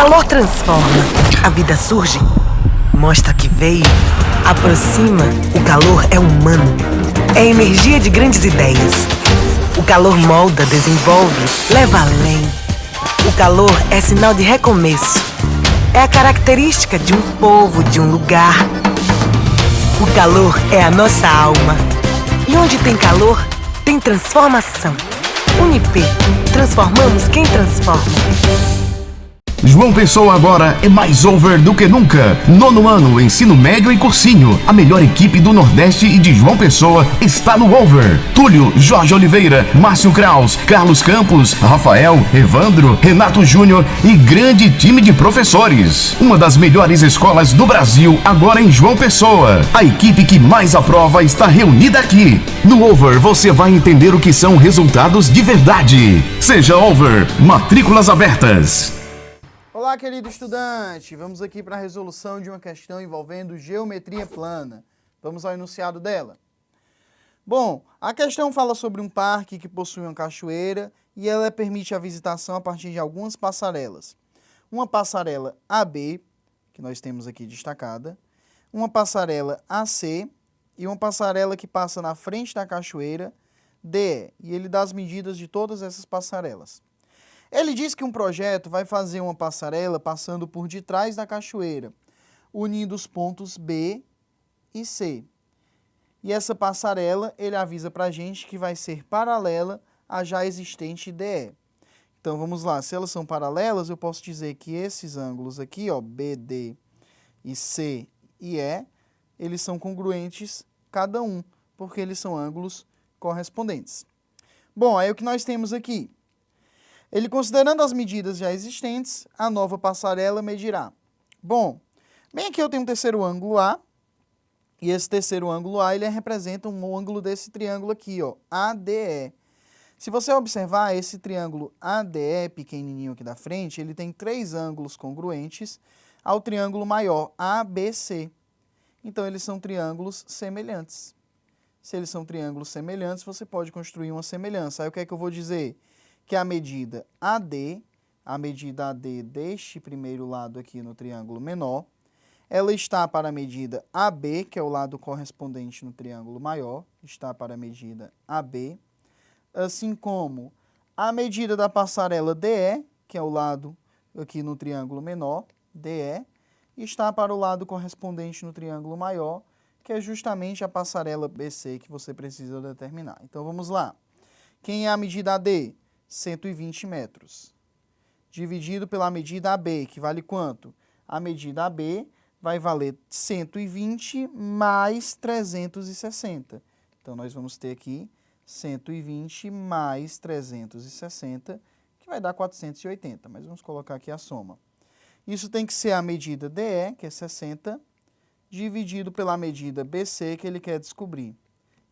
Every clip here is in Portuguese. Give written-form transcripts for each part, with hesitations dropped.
calor transforma, a vida surge, mostra que veio, aproxima. O calor é humano, é energia de grandes ideias. O calor molda, desenvolve, leva além. O calor é sinal de recomeço, é a característica de um povo, de um lugar. O calor é a nossa alma. E onde tem calor, tem transformação. Unip, transformamos quem transforma. João Pessoa agora é mais over do que nunca. Nono ano, ensino médio e cursinho. A melhor equipe do Nordeste e de João Pessoa está no over. Túlio, Jorge Oliveira, Márcio Kraus, Carlos Campos, Rafael, Evandro, Renato Júnior e grande time de professores. Uma das melhores escolas do Brasil agora em João Pessoa. A equipe que mais aprova está reunida aqui. No over você vai entender o que são resultados de verdade. Seja over, matrículas abertas. Olá, querido estudante! Vamos aqui para a resolução de uma questão envolvendo geometria plana. Vamos ao enunciado dela. Bom, a questão fala sobre um parque que possui uma cachoeira e ela permite a visitação a partir de algumas passarelas. Uma passarela AB, que nós temos aqui destacada, uma passarela AC e uma passarela que passa na frente da cachoeira, DE, e ele dá as medidas de todas essas passarelas. Ele diz que um projeto vai fazer uma passarela passando por detrás da cachoeira, unindo os pontos B e C. E essa passarela, ele avisa para a gente que vai ser paralela à já existente DE. Então, vamos lá. Se elas são paralelas, eu posso dizer que esses ângulos aqui, ó, BD e C e E, eles são congruentes cada um, porque eles são ângulos correspondentes. Bom, aí o que nós temos aqui? Ele, considerando as medidas já existentes, a nova passarela medirá. Bom, bem aqui eu tenho um terceiro ângulo A, e esse terceiro ângulo A, ele representa um ângulo desse triângulo aqui, ó, ADE. Se você observar, esse triângulo ADE, pequenininho aqui da frente, ele tem três ângulos congruentes ao triângulo maior, ABC. Então, eles são triângulos semelhantes. Se eles são triângulos semelhantes, você pode construir uma semelhança. Aí, o que é que eu vou dizer? Que a medida AD deste primeiro lado aqui no triângulo menor, ela está para a medida AB, que é o lado correspondente no triângulo maior, está para a medida AB, assim como a medida da passarela DE, que é o lado aqui no triângulo menor, DE, está para o lado correspondente no triângulo maior, que é justamente a passarela BC que você precisa determinar. Então, vamos lá. Quem é a medida AD? 120 metros. Dividido pela medida AB, que vale quanto? A medida AB vai valer 120 mais 360. Então, nós vamos ter aqui 120 mais 360, que vai dar 480. Mas vamos colocar aqui a soma. Isso tem que ser a medida DE, que é 60, dividido pela medida BC, que ele quer descobrir.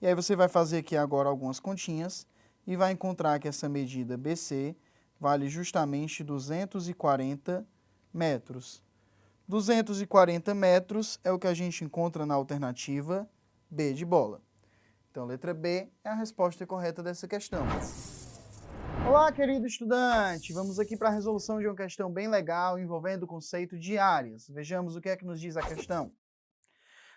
E aí você vai fazer aqui agora algumas continhas, e vai encontrar que essa medida BC vale justamente 240 metros. 240 metros é o que a gente encontra na alternativa B de bola. Então, letra B é a resposta correta dessa questão. Olá, querido estudante! Vamos aqui para a resolução de uma questão bem legal envolvendo o conceito de áreas. Vejamos o que é que nos diz a questão.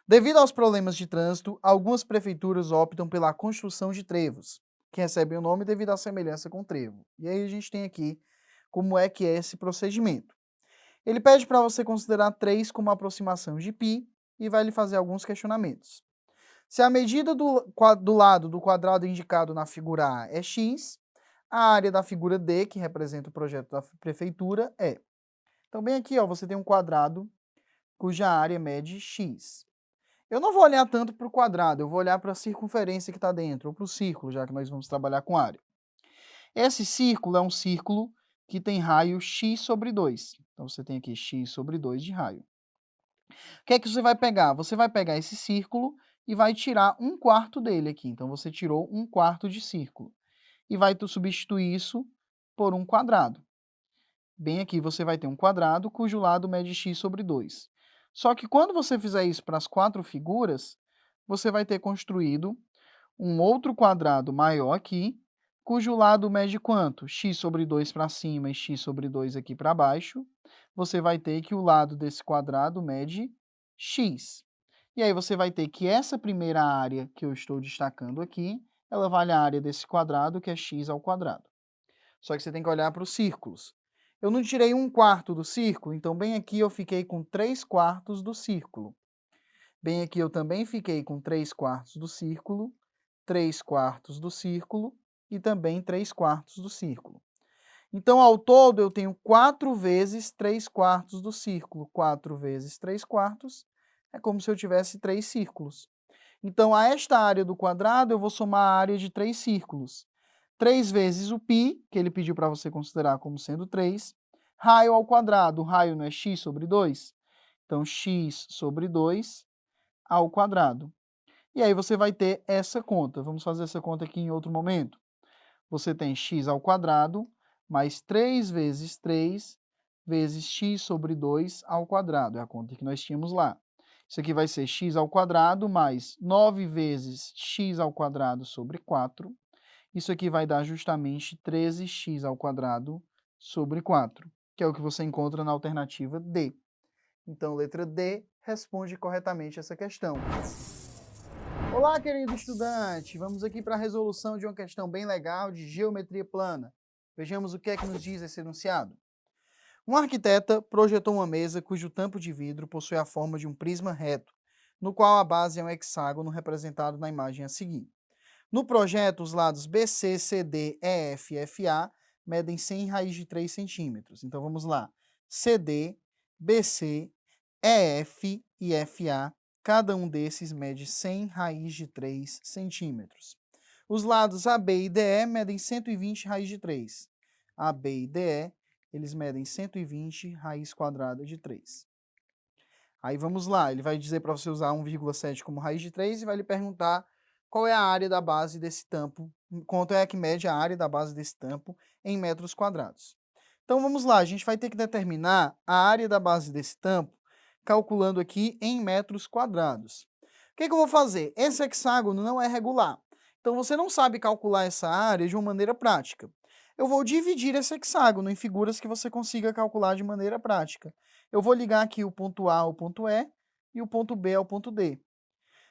Devido aos problemas de trânsito, algumas prefeituras optam pela construção de trevos, que recebem o nome devido à semelhança com o trevo. E aí a gente tem aqui como é que é esse procedimento. Ele pede para você considerar 3 como aproximação de π e vai lhe fazer alguns questionamentos. Se a medida do lado do quadrado indicado na figura A é x, a área da figura D, que representa o projeto da prefeitura, é. Então, bem aqui, ó, você tem um quadrado cuja área mede x. Eu não vou olhar tanto para o quadrado, eu vou olhar para a circunferência que está dentro, ou para o círculo, já que nós vamos trabalhar com área. Esse círculo é um círculo que tem raio x sobre 2. Então, você tem aqui x sobre 2 de raio. O que é que você vai pegar? Você vai pegar esse círculo e vai tirar 1/4 dele aqui. Então, você tirou 1/4 de círculo. E vai substituir isso por um quadrado. Bem aqui, você vai ter um quadrado cujo lado mede x sobre 2. Só que quando você fizer isso para as 4 figuras, você vai ter construído um outro quadrado maior aqui, cujo lado mede quanto? X sobre 2 para cima e x sobre 2 aqui para baixo. Você vai ter que o lado desse quadrado mede x. E aí você vai ter que essa primeira área que eu estou destacando aqui, ela vale a área desse quadrado, que é x ao quadrado. Só que você tem que olhar para os círculos. Eu não tirei 1/4 do círculo, então bem aqui eu fiquei com 3/4 do círculo. Bem aqui eu também fiquei com 3/4 do círculo, 3/4 do círculo e também 3/4 do círculo. Então, ao todo, eu tenho 4 vezes 3/4 do círculo. 4 vezes 3/4 é como se eu tivesse 3 círculos. Então, a esta área do quadrado, eu vou somar a área de 3 círculos. 3 vezes o π, que ele pediu para você considerar como sendo 3, raio ao quadrado. O raio não é x sobre 2? Então, x sobre 2 ao quadrado. E aí você vai ter essa conta. Vamos fazer essa conta aqui em outro momento. Você tem x ao quadrado mais 3 vezes 3 vezes x sobre 2 ao quadrado. É a conta que nós tínhamos lá. Isso aqui vai ser x ao quadrado mais 9 vezes x ao quadrado sobre 4. Isso aqui vai dar justamente 13x ao quadrado sobre 4, que é o que você encontra na alternativa D. Então, letra D responde corretamente essa questão. Olá, querido estudante! Vamos aqui para a resolução de uma questão bem legal de geometria plana. Vejamos o que é que nos diz esse enunciado. Um arquiteta projetou uma mesa cujo tampo de vidro possui a forma de um prisma reto, no qual a base é um hexágono representado na imagem a seguir. No projeto, os lados BC, CD, EF e FA medem 100 raiz de 3 centímetros. Então, vamos lá. CD, BC, EF e FA, cada um desses mede 100 raiz de 3 centímetros. Os lados AB e DE medem 120 raiz de 3. AB e DE, eles medem 120 raiz quadrada de 3. Aí vamos lá, ele vai dizer para você usar 1,7 como raiz de 3 e vai lhe perguntar qual é a área da base desse tampo, quanto é que mede a área da base desse tampo em metros quadrados. Então vamos lá, a gente vai ter que determinar a área da base desse tampo calculando aqui em metros quadrados. O que eu vou fazer? Esse hexágono não é regular, então você não sabe calcular essa área de uma maneira prática. Eu vou dividir esse hexágono em figuras que você consiga calcular de maneira prática. Eu vou ligar aqui o ponto A ao ponto E e o ponto B ao ponto D.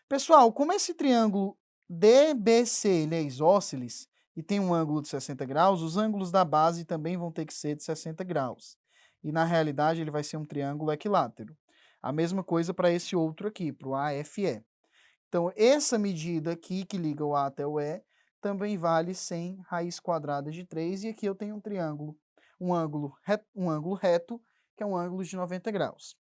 Pessoal, como esse triângulo DBC ele é isósceles e tem um ângulo de 60 graus, os ângulos da base também vão ter que ser de 60 graus. E na realidade ele vai ser um triângulo equilátero. A mesma coisa para esse outro aqui, para o AFE. Então, essa medida aqui, que liga o A até o E, também vale 100 raiz quadrada de 3. E aqui eu tenho um triângulo, um ângulo reto, que é um ângulo de 90 graus.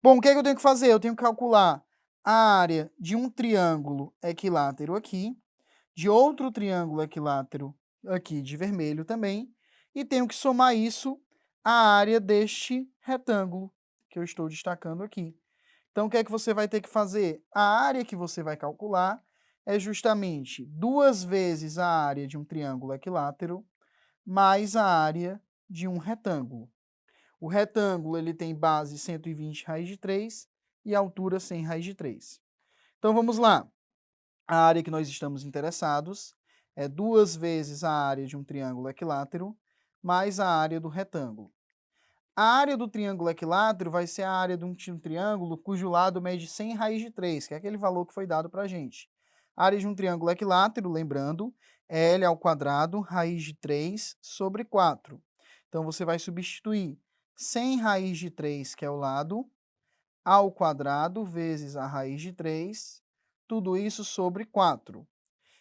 Bom, o que é que eu tenho que fazer? Eu tenho que calcular a área de um triângulo equilátero aqui, de outro triângulo equilátero aqui de vermelho também, e tenho que somar isso à área deste retângulo que eu estou destacando aqui. Então, o que é que você vai ter que fazer? A área que você vai calcular é justamente 2 vezes a área de um triângulo equilátero mais a área de um retângulo. O retângulo ele tem base 120 raiz de 3 e altura 100 raiz de 3. Então, vamos lá. A área que nós estamos interessados é 2 vezes a área de um triângulo equilátero mais a área do retângulo. A área do triângulo equilátero vai ser a área de um triângulo cujo lado mede 100 raiz de 3, que é aquele valor que foi dado para a gente. A área de um triângulo equilátero, lembrando, é L ao quadrado raiz de 3 sobre 4. Então, você vai substituir 100 raiz de 3, que é o lado, ao quadrado vezes a raiz de 3, tudo isso sobre 4.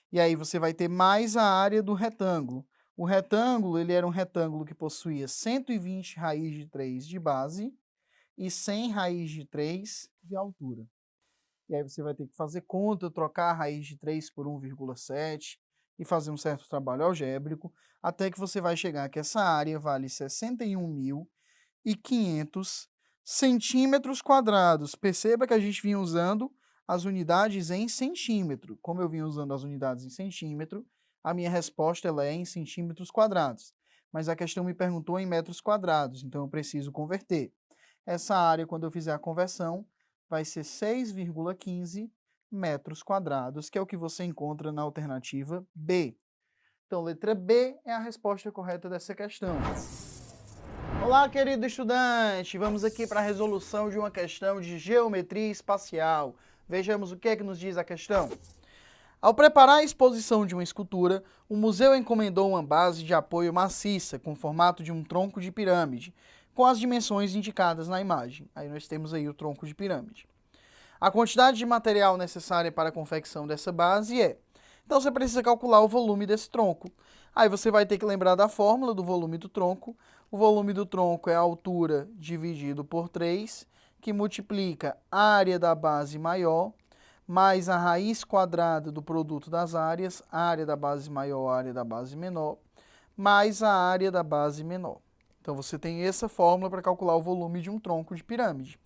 E aí você vai ter mais a área do retângulo. O retângulo, ele era um retângulo que possuía 120 raiz de 3 de base e 100 raiz de 3 de altura. E aí você vai ter que fazer conta, trocar a raiz de 3 por 1,7 e fazer um certo trabalho algébrico, até que você vai chegar que essa área vale 61.500 centímetros quadrados. Perceba que a gente vinha usando as unidades em centímetro. Como eu vim usando as unidades em centímetro, a minha resposta ela é em centímetros quadrados. Mas a questão me perguntou em metros quadrados, então eu preciso converter. Essa área, quando eu fizer a conversão, vai ser 6,15 metros quadrados, que é o que você encontra na alternativa B. Então, letra B é a resposta correta dessa questão. Olá, querido estudante! Vamos aqui para a resolução de uma questão de geometria espacial. Vejamos o que é que nos diz a questão. Ao preparar a exposição de uma escultura, o museu encomendou uma base de apoio maciça, com o formato de um tronco de pirâmide, com as dimensões indicadas na imagem. Aí nós temos aí o tronco de pirâmide. A quantidade de material necessária para a confecção dessa base é... Então você precisa calcular o volume desse tronco. Aí você vai ter que lembrar da fórmula do volume do tronco. O volume do tronco é a altura dividido por 3, que multiplica a área da base maior, mais a raiz quadrada do produto das áreas, a área da base maior, a área da base menor, mais a área da base menor. Então você tem essa fórmula para calcular o volume de um tronco de pirâmide.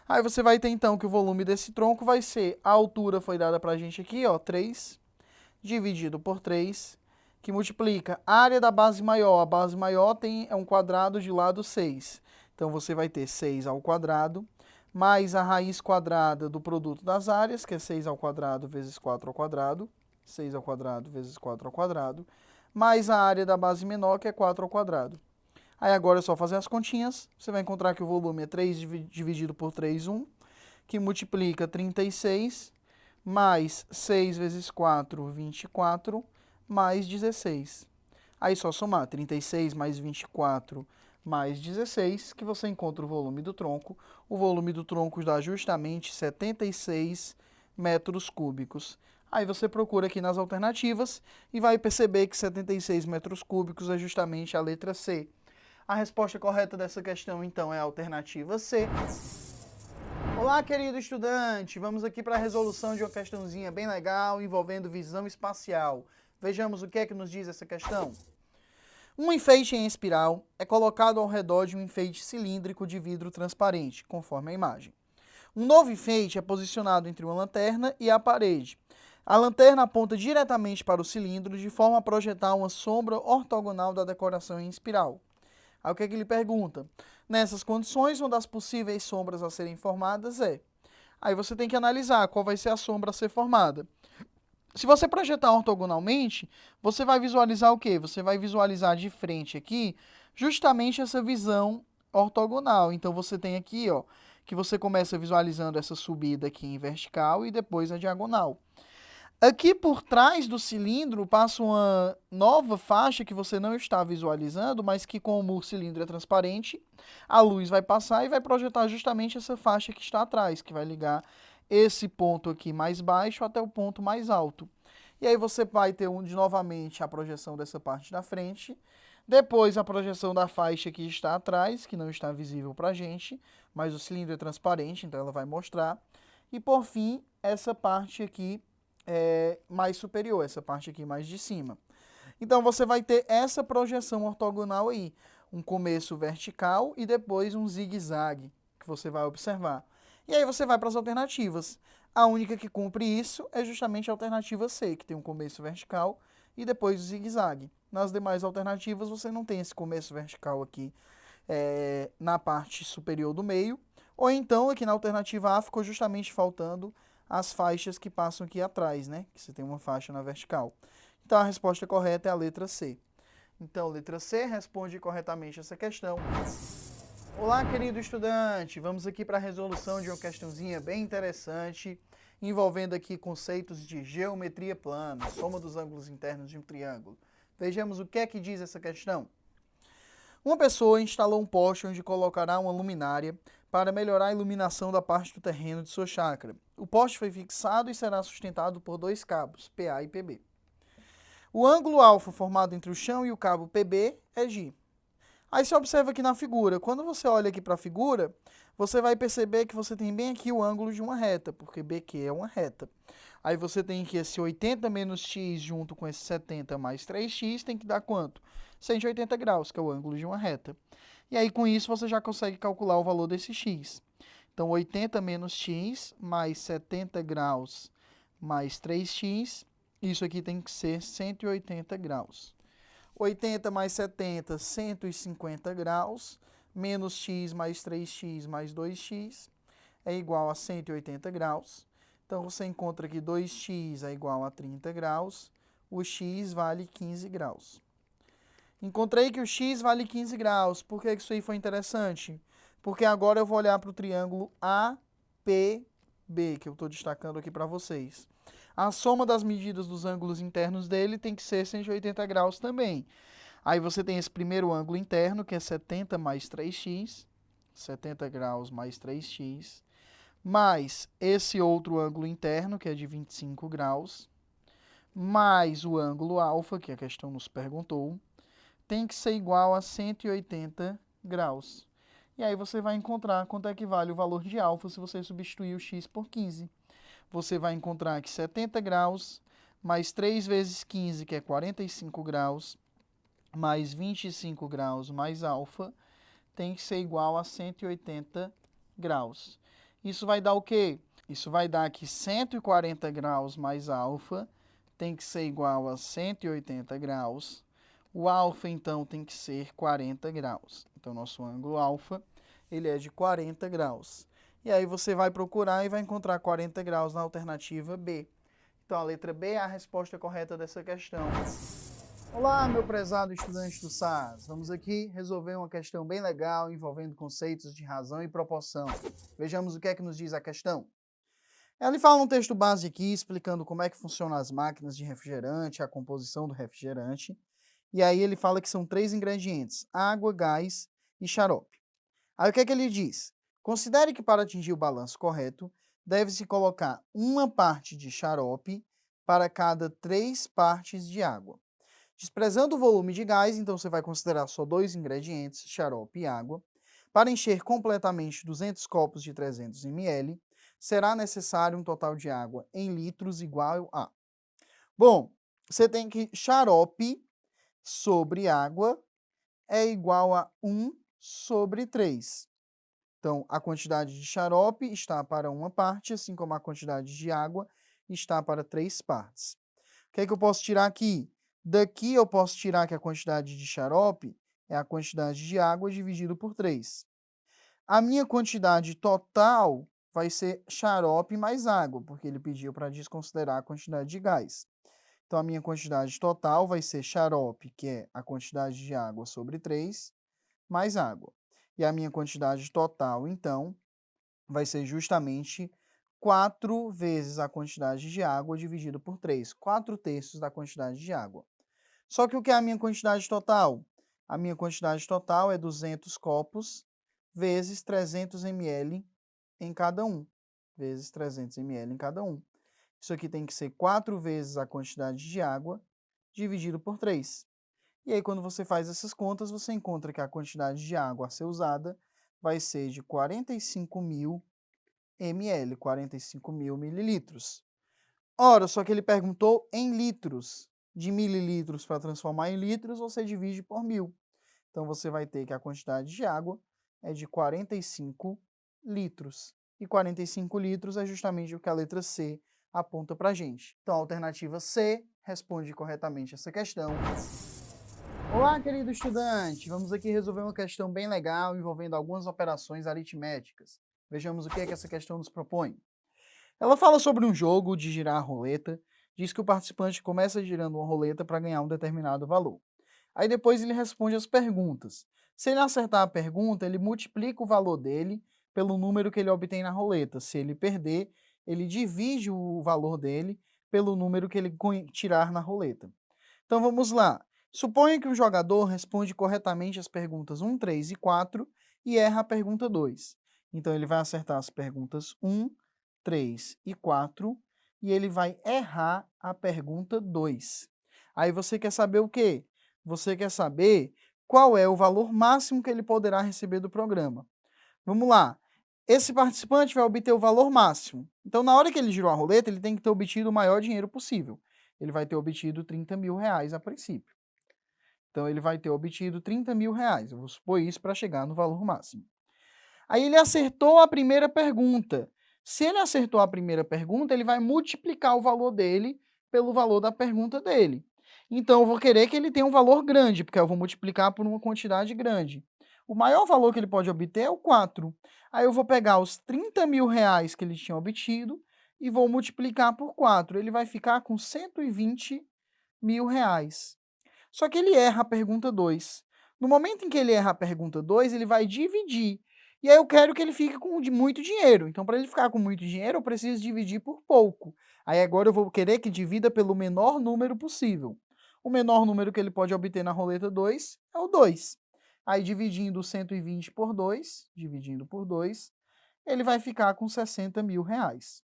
Aí você vai ter então que o volume desse tronco vai ser, a altura foi dada para a gente aqui, ó, 3, dividido por 3, que multiplica a área da base maior. A base maior é um quadrado de lado 6. Então você vai ter 6 ao quadrado, mais a raiz quadrada do produto das áreas, que é 6 ao quadrado vezes 4 ao quadrado, 6 ao quadrado vezes 4 ao quadrado, mais a área da base menor, que é 4 ao quadrado. Aí agora é só fazer as continhas, você vai encontrar que o volume é 3 dividido por 3, 1, que multiplica 36, mais 6 vezes 4, 24, mais 16. Aí só somar 36 mais 24 mais 16, que você encontra o volume do tronco. O volume do tronco dá justamente 76 metros cúbicos. Aí você procura aqui nas alternativas e vai perceber que 76 metros cúbicos é justamente a letra C. A resposta correta dessa questão, então, é a alternativa C. Olá, querido estudante! Vamos aqui para a resolução de uma questãozinha bem legal envolvendo visão espacial. Vejamos o que é que nos diz essa questão. Um enfeite em espiral é colocado ao redor de um enfeite cilíndrico de vidro transparente, conforme a imagem. Um novo enfeite é posicionado entre uma lanterna e a parede. A lanterna aponta diretamente para o cilindro de forma a projetar uma sombra ortogonal da decoração em espiral. Aí o que é que ele pergunta? Nessas condições, uma das possíveis sombras a serem formadas é... Aí você tem que analisar qual vai ser a sombra a ser formada. Se você projetar ortogonalmente, você vai visualizar o quê? Você vai visualizar de frente aqui justamente essa visão ortogonal. Então você tem aqui, ó, que você começa visualizando essa subida aqui em vertical e depois a diagonal. Aqui por trás do cilindro passa uma nova faixa que você não está visualizando, mas que como o cilindro é transparente, a luz vai passar e vai projetar justamente essa faixa que está atrás, que vai ligar esse ponto aqui mais baixo até o ponto mais alto. E aí você vai ter novamente a projeção dessa parte da frente, depois a projeção da faixa que está atrás, que não está visível para a gente, mas o cilindro é transparente, então ela vai mostrar. E por fim, essa parte aqui mais superior, essa parte aqui mais de cima. Então você vai ter essa projeção ortogonal aí, um começo vertical e depois um zigue-zague, que você vai observar. E aí você vai para as alternativas. A única que cumpre isso é justamente a alternativa C, que tem um começo vertical e depois o zigue-zague. Nas demais alternativas você não tem esse começo vertical aqui na parte superior do meio, ou então aqui na alternativa A ficou justamente faltando as faixas que passam aqui atrás, né? Que você tem uma faixa na vertical. Então a resposta correta é a letra C. Então, letra C responde corretamente essa questão. Olá, querido estudante! Vamos aqui para a resolução de uma questãozinha bem interessante, envolvendo aqui conceitos de geometria plana, soma dos ângulos internos de um triângulo. Vejamos o que é que diz essa questão. Uma pessoa instalou um poste onde colocará uma luminária para melhorar a iluminação da parte do terreno de sua chácara. O poste foi fixado e será sustentado por 2 cabos, PA e PB. O ângulo alfa formado entre o chão e o cabo PB é G. Aí você observa aqui na figura. Quando você olha aqui para a figura, você vai perceber que você tem bem aqui o ângulo de uma reta, porque BQ é uma reta. Aí você tem que esse 80 menos x junto com esse 70 mais 3x tem que dar quanto? 180 graus, que é o ângulo de uma reta. E aí com isso você já consegue calcular o valor desse x. Então 80 menos x mais 70 graus mais 3x, isso aqui tem que ser 180 graus. 80 mais 70, 150 graus, menos x mais 3x mais 2x é igual a 180 graus. Então, você encontra que 2x é igual a 30 graus, o x vale 15 graus. Encontrei que o x vale 15 graus. Por que isso aí foi interessante? Porque agora eu vou olhar para o triângulo APB, que eu estou destacando aqui para vocês. A soma das medidas dos ângulos internos dele tem que ser 180 graus também. Aí você tem esse primeiro ângulo interno, que é 70 mais 3x, 70 graus mais 3x, mais esse outro ângulo interno, que é de 25 graus, mais o ângulo alfa, que a questão nos perguntou, tem que ser igual a 180 graus. E aí você vai encontrar quanto é que vale o valor de alfa se você substituir o x por 15. Você vai encontrar que 70 graus mais 3 vezes 15, que é 45 graus, mais 25 graus mais alfa, tem que ser igual a 180 graus. Isso vai dar o quê? Isso vai dar que 140 graus mais alfa tem que ser igual a 180 graus. O alfa, então, tem que ser 40 graus. Então, nosso ângulo alfa, ele é de 40 graus. E aí você vai procurar e vai encontrar 40 graus na alternativa B. Então, a letra B é a resposta correta dessa questão. Olá, meu prezado estudante do SAS. Vamos aqui resolver uma questão bem legal envolvendo conceitos de razão e proporção. Vejamos o que é que nos diz a questão. Ele fala um texto base aqui explicando como é que funcionam as máquinas de refrigerante, a composição do refrigerante. E aí ele fala que são 3 ingredientes: água, gás e xarope. Aí o que é que ele diz? Considere que para atingir o balanço correto, deve-se colocar uma parte de xarope para cada 3 partes de água. Desprezando o volume de gás, então você vai considerar só 2 ingredientes, xarope e água. Para encher completamente 200 copos de 300 ml, será necessário um total de água em litros igual a... Bom, você tem que xarope sobre água é igual a 1 sobre 3. Então, a quantidade de xarope está para uma parte, assim como a quantidade de água está para 3 partes. O que é que eu posso tirar aqui? Daqui eu posso tirar que a quantidade de xarope é a quantidade de água dividido por 3. A minha quantidade total vai ser xarope mais água, porque ele pediu para desconsiderar a quantidade de gás. Então, a minha quantidade total vai ser xarope, que é a quantidade de água sobre 3, mais água. E a minha quantidade total, então, vai ser justamente 4 vezes a quantidade de água dividido por 3. 4/3 da quantidade de água. Só que o que é a minha quantidade total? A minha quantidade total é 200 copos vezes 300 ml em cada um. Vezes 300 ml em cada um. Isso aqui tem que ser 4 vezes a quantidade de água dividido por 3. E aí, quando você faz essas contas, você encontra que a quantidade de água a ser usada vai ser de 45.000 ml, 45.000 mililitros. Ora, só que ele perguntou em litros. De mililitros para transformar em litros, você divide por 1.000. Então, você vai ter que a quantidade de água é de 45 litros. E 45 litros é justamente o que a letra C aponta para a gente. Então, a alternativa C responde corretamente essa questão. Olá, querido estudante! Vamos aqui resolver uma questão bem legal envolvendo algumas operações aritméticas. Vejamos o que é que essa questão nos propõe. Ela fala sobre um jogo de girar a roleta, diz que o participante começa girando uma roleta para ganhar um determinado valor. Aí depois ele responde as perguntas. Se ele acertar a pergunta, ele multiplica o valor dele pelo número que ele obtém na roleta. Se ele perder, ele divide o valor dele pelo número que ele tirar na roleta. Então vamos lá. Suponha que o jogador responde corretamente as perguntas 1, 3 e 4 e erra a pergunta 2. Então ele vai acertar as perguntas 1, 3 e 4 e ele vai errar a pergunta 2. Aí você quer saber o quê? Você quer saber qual é o valor máximo que ele poderá receber do programa. Vamos lá. Esse participante vai obter o valor máximo. Então, na hora que ele girou a roleta, ele tem que ter obtido o maior dinheiro possível. Ele vai ter obtido 30 mil reais a princípio. Então, ele vai ter obtido 30 mil reais. Eu vou supor isso para chegar no valor máximo. Aí ele acertou a primeira pergunta. Se ele acertou a primeira pergunta, ele vai multiplicar o valor dele pelo valor da pergunta dele. Então, eu vou querer que ele tenha um valor grande, porque eu vou multiplicar por uma quantidade grande. O maior valor que ele pode obter é o 4. Aí eu vou pegar os 30 mil reais que ele tinha obtido e vou multiplicar por 4. Ele vai ficar com 120 R$1.000. Só que ele erra a pergunta 2. No momento em que ele erra a pergunta 2, ele vai dividir. E aí eu quero que ele fique com muito dinheiro. Então, para ele ficar com muito dinheiro, eu preciso dividir por pouco. Aí agora eu vou querer que divida pelo menor número possível. O menor número que ele pode obter na roleta 2 é o 2. Aí dividindo 120 por 2, ele vai ficar com R$60.000.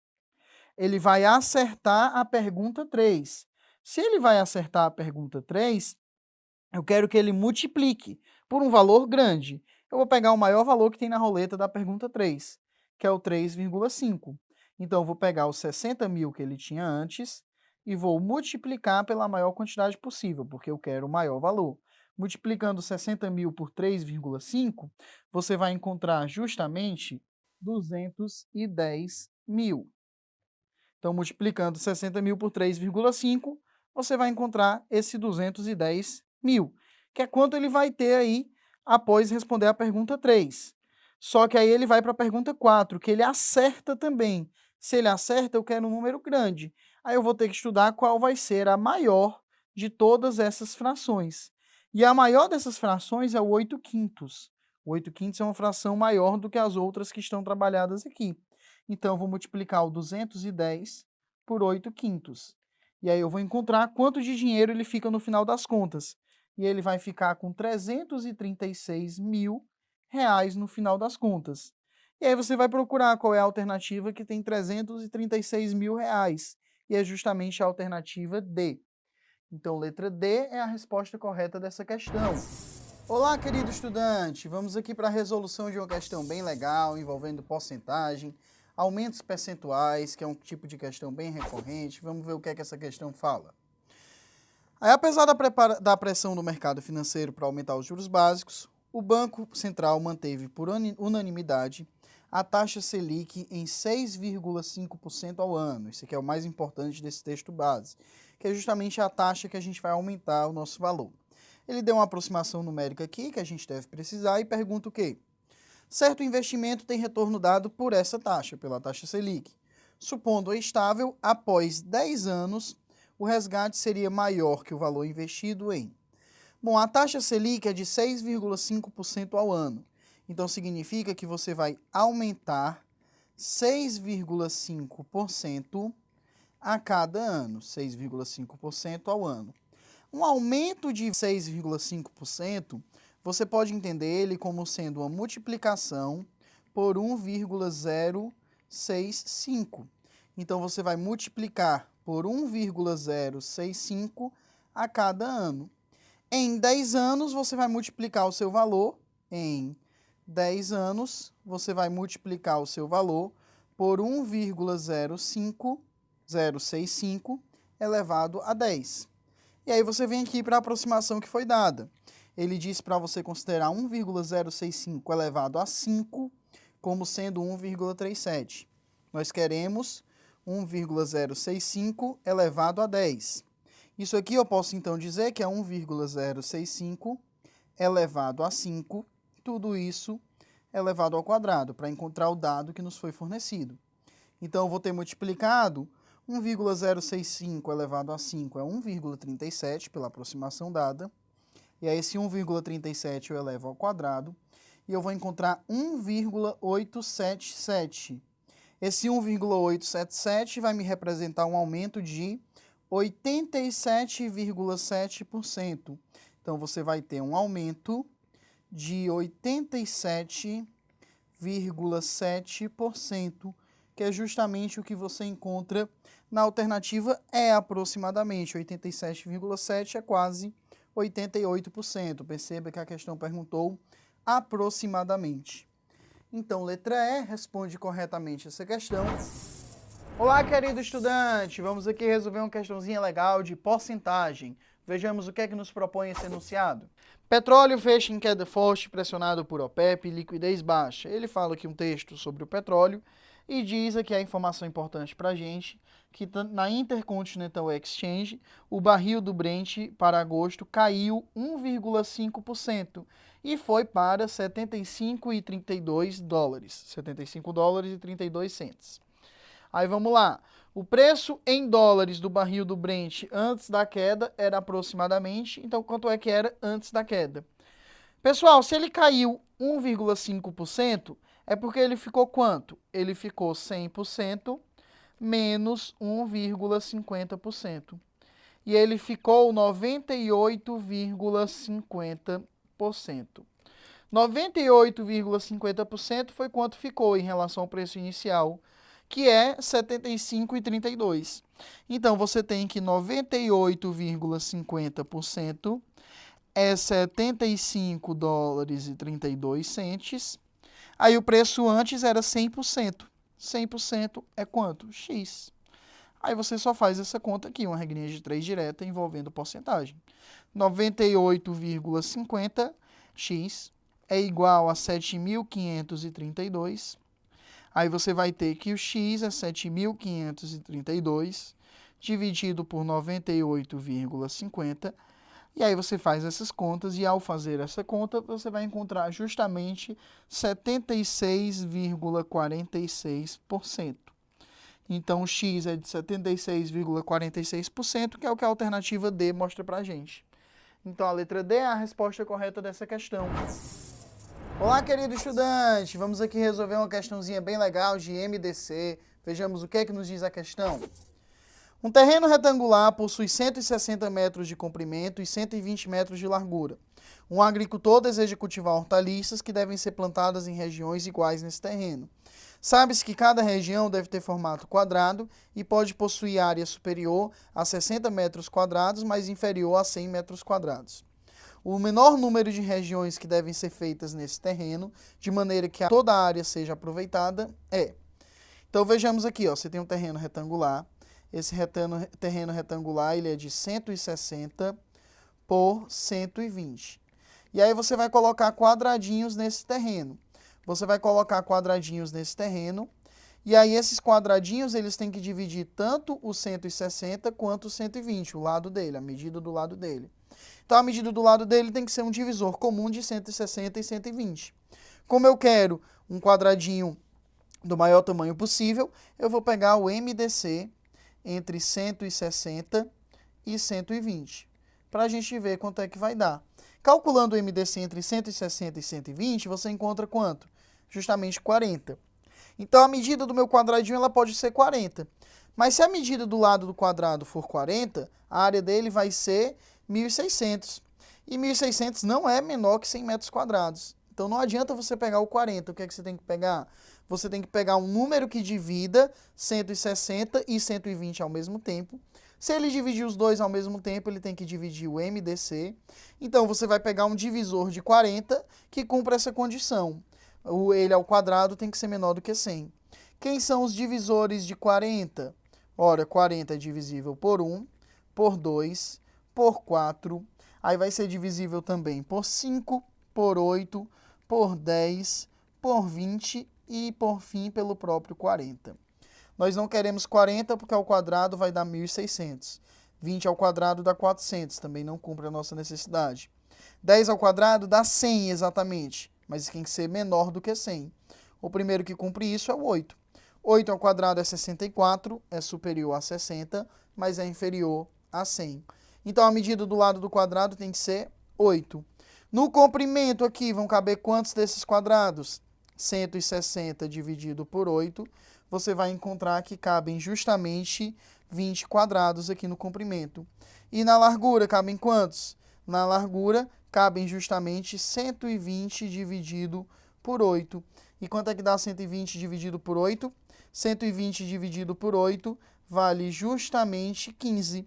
Ele vai acertar a pergunta 3. Se ele vai acertar a pergunta 3, eu quero que ele multiplique por um valor grande. Eu vou pegar o maior valor que tem na roleta da pergunta 3, que é o 3,5. Então, eu vou pegar os 60.000 que ele tinha antes e vou multiplicar pela maior quantidade possível, porque eu quero o maior valor. Multiplicando 60.000 por 3,5, você vai encontrar justamente 210.000. Então, multiplicando 60.000 por 3,5, você vai encontrar esse 210.000, que é quanto ele vai ter aí após responder a pergunta 3. Só que aí ele vai para a pergunta 4, que ele acerta também. Se ele acerta, eu quero um número grande. Aí eu vou ter que estudar qual vai ser a maior de todas essas frações. E a maior dessas frações é o 8/5. O 8/5 é uma fração maior do que as outras que estão trabalhadas aqui. Então, eu vou multiplicar o 210 por 8/5. E aí eu vou encontrar quanto de dinheiro ele fica no final das contas. E ele vai ficar com R$336.000 no final das contas. E aí você vai procurar qual é a alternativa que tem R$336.000. E é justamente a alternativa D. Então, letra D é a resposta correta dessa questão. Olá, querido estudante! Vamos aqui para a resolução de uma questão bem legal, envolvendo porcentagem, aumentos percentuais, que é um tipo de questão bem recorrente. Vamos ver o que é que essa questão fala. Aí, apesar da pressão do mercado financeiro para aumentar os juros básicos, o Banco Central manteve por unanimidade a taxa Selic em 6,5% ao ano. Isso aqui é o mais importante desse texto base, que é justamente a taxa que a gente vai aumentar o nosso valor. Ele deu uma aproximação numérica aqui, que a gente deve precisar, e pergunta o quê? Certo investimento tem retorno dado por essa taxa, pela taxa Selic. Supondo-a estável, após 10 anos, o resgate seria maior que o valor investido em... Bom, a taxa Selic é de 6,5% ao ano. Então, significa que você vai aumentar 6,5% a cada ano. 6,5% ao ano. Um aumento de 6,5%, você pode entender ele como sendo uma multiplicação por 1,065. Então, você vai multiplicar por 1,065 a cada ano. Em 10 anos, você vai multiplicar o seu valor. Em 10 anos, você vai multiplicar o seu valor por 1,065 elevado a 10. E aí você vem aqui para a aproximação que foi dada. Ele disse para você considerar 1,065 elevado a 5 como sendo 1,37. Nós queremos 1,065 elevado a 10. Isso aqui eu posso então dizer que é 1,065 elevado a 5, tudo isso elevado ao quadrado, para encontrar o dado que nos foi fornecido. Então eu vou ter multiplicado 1,065 elevado a 5 é 1,37 pela aproximação dada. E aí esse 1,37 eu elevo ao quadrado e eu vou encontrar 1,877. Esse 1,877 vai me representar um aumento de 87,7%. Então, você vai ter um aumento de 87,7%, que é justamente o que você encontra na alternativa E aproximadamente. 87,7% é quase 88%. Perceba que a questão perguntou aproximadamente. Então, letra E responde corretamente essa questão. Olá, querido estudante! Vamos aqui resolver uma questãozinha legal de porcentagem. Vejamos o que é que nos propõe esse enunciado. Petróleo fecha em queda forte, pressionado por OPEP, liquidez baixa. Ele fala aqui um texto sobre o petróleo e diz aqui a informação importante para a gente, que na Intercontinental Exchange, o barril do Brent para agosto caiu 1,5% e foi para 75,32 dólares. 75 dólares e 32 centos. Aí vamos lá. O preço em dólares do barril do Brent antes da queda era aproximadamente, então quanto é que era antes da queda? Pessoal, se ele caiu 1,5%, é porque ele ficou quanto? Ele ficou 100% menos 1,50%. E ele ficou 98,50%. 98,50% foi quanto ficou em relação ao preço inicial, que é R$ 75,32. Então, você tem que 98,50% é 75 dólares e 32 centes. Aí o preço antes era 100%. 100% é quanto? X. Aí você só faz essa conta aqui, uma regrinha de 3 direta envolvendo porcentagem. 98,50x é igual a 7.532. Aí você vai ter que o x é 7.532 dividido por 98,50. E aí você faz essas contas e ao fazer essa conta você vai encontrar justamente 76,46%. Então, o x é de 76,46%, que é o que a alternativa D mostra pra gente. Então, a letra D é a resposta correta dessa questão. Olá, querido estudante! Vamos aqui resolver uma questãozinha bem legal de MDC. Vejamos o que é que nos diz a questão. Um terreno retangular possui 160 metros de comprimento e 120 metros de largura. Um agricultor deseja cultivar hortaliças que devem ser plantadas em regiões iguais nesse terreno. Sabe-se que cada região deve ter formato quadrado e pode possuir área superior a 60 metros quadrados, mas inferior a 100 metros quadrados. O menor número de regiões que devem ser feitas nesse terreno, de maneira que toda a área seja aproveitada, é. Então vejamos aqui, ó, você tem um terreno retangular. Esse terreno retangular ele é de 160 por 120. E aí você vai colocar quadradinhos nesse terreno. Você vai colocar quadradinhos nesse terreno, e aí esses quadradinhos eles têm que dividir tanto o 160 quanto o 120, o lado dele, a medida do lado dele. Então a medida do lado dele tem que ser um divisor comum de 160 e 120. Como eu quero um quadradinho do maior tamanho possível, eu vou pegar o MDC entre 160 e 120, para a gente ver quanto é que vai dar. Calculando o MDC entre 160 e 120, você encontra quanto? Justamente 40. Então, a medida do meu quadradinho ela pode ser 40. Mas se a medida do lado do quadrado for 40, a área dele vai ser 1.600. E 1.600 não é menor que 100 metros quadrados. Então, não adianta você pegar o 40. O que é que você tem que pegar? Você tem que pegar um número que divida 160 e 120 ao mesmo tempo. Se ele dividir os dois ao mesmo tempo, ele tem que dividir o MDC. Então, você vai pegar um divisor de 40 que cumpra essa condição. Ele ao quadrado tem que ser menor do que 100. Quem são os divisores de 40? Ora, 40 é divisível por 1, por 2, por 4. Aí vai ser divisível também por 5, por 8, por 10, por 20 e, por fim, pelo próprio 40. Nós não queremos 40 porque ao quadrado vai dar 1.600. 20 ao quadrado dá 400, também não cumpre a nossa necessidade. 10 ao quadrado dá 100 exatamente, mas tem que ser menor do que 100. O primeiro que cumpre isso é o 8. 8 ao quadrado é 64, é superior a 60, mas é inferior a 100. Então a medida do lado do quadrado tem que ser 8. No comprimento aqui vão caber quantos desses quadrados? 160 dividido por 8, você vai encontrar que cabem justamente 20 quadrados aqui no comprimento. E na largura cabem quantos? Na largura cabem justamente 120 dividido por 8. E quanto é que dá 120 dividido por 8? 120 dividido por 8 vale justamente 15.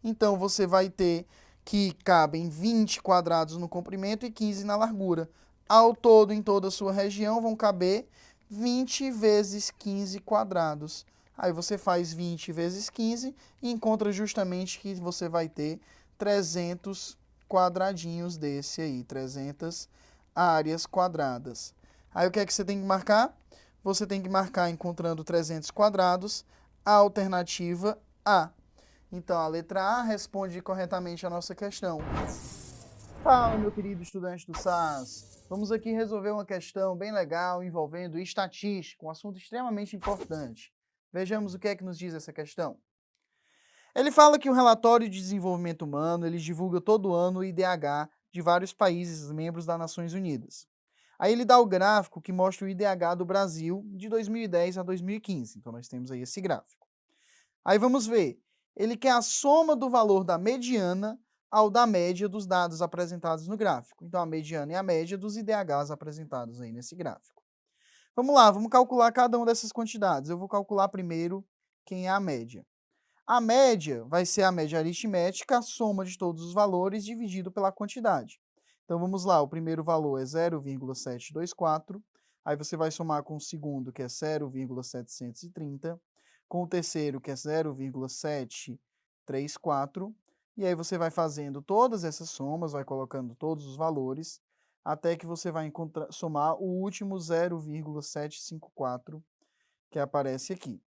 Então, você vai ter que cabem 20 quadrados no comprimento e 15 na largura. Ao todo, em toda a sua região, vão caber 20 vezes 15 quadrados. Aí você faz 20 vezes 15 e encontra justamente que você vai ter 300 quadradinhos desse aí, 300 áreas quadradas. Aí o que é que você tem que marcar? Você tem que marcar, encontrando 300 quadrados, a alternativa A. Então, a letra A responde corretamente a nossa questão. Fala, meu querido estudante do SAS. Vamos aqui resolver uma questão bem legal envolvendo estatística, um assunto extremamente importante. Vejamos o que é que nos diz essa questão. Ele fala que o relatório de desenvolvimento humano, ele divulga todo ano o IDH de vários países membros das Nações Unidas. Aí ele dá o gráfico que mostra o IDH do Brasil de 2010 a 2015. Então nós temos aí esse gráfico. Aí vamos ver. Ele quer a soma do valor da mediana ao da média dos dados apresentados no gráfico. Então a mediana é a média dos IDHs apresentados aí nesse gráfico. Vamos lá, vamos calcular cada uma dessas quantidades. Eu vou calcular primeiro quem é a média. A média vai ser a média aritmética, a soma de todos os valores dividido pela quantidade. Então vamos lá, o primeiro valor é 0,724, aí você vai somar com o segundo, que é 0,730, com o terceiro, que é 0,734, e aí você vai fazendo todas essas somas, vai colocando todos os valores, até que você vai somar o último 0,754, que aparece aqui.